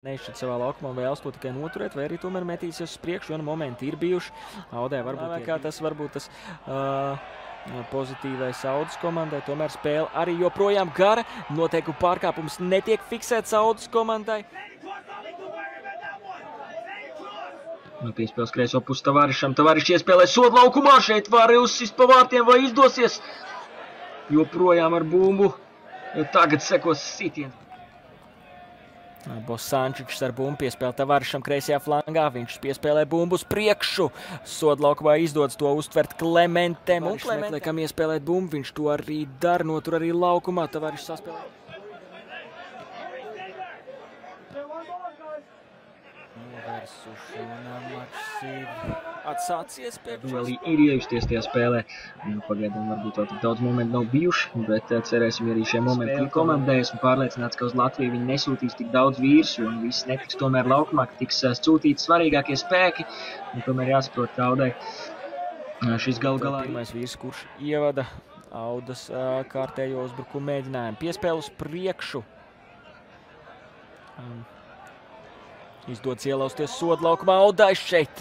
Neizšķirt savā laukumā, vēlas to tikai noturēt, vai arī tomēr metīsies uz priekšu, jo momenti ir bijuši. Audē varbūt kā tas varbūt tas pozitīvais Audas komandai, tomēr spēle arī joprojām gara. Noteikumu pārkāpums netiek fiksēts Audas komandai. Piespēles kreiso pusi Tavarišam. Tavarišs iespēlē sodu laukumā. Šeit var uzsist pa vārtiem, vai izdosies. Joprojām ar bumbu. Tagad sekos sitiens. Bosančičs ar bumbu piespēlē Tavarišam kreisajā flangā. Viņš piespēlē bumbu uz priekšu. Sodu laukumā izdodas to uztvert Klementem. Un Klementem liekam iespēlēt bumbu. Viņš to arī dara, notur arī laukumā. Tavarišs saspēlē. Novērsuši un mačs ir atsācies pēc Duelī ir iejusties tajā spēlē. Pagaidām varbūt vēl tik daudz momentu nav bijuši, bet cerēsim, arī šie momenti ir komandai. Esmu pārliecināts, ka uz Latviju viņi nesūtīs tik daudz vīrus, un viss netiks tomēr laukumā, ka tiks sūtīti svarīgākie spēki. Un tomēr jāsaprot, ka Audai šis galu galā pirmais vīrs, kurš ievada Audas kārtējo uzbrukumu mēģinājumu. Piespēle uz priekšu. Izdodas ielausties sodu laukumā. Audai šeit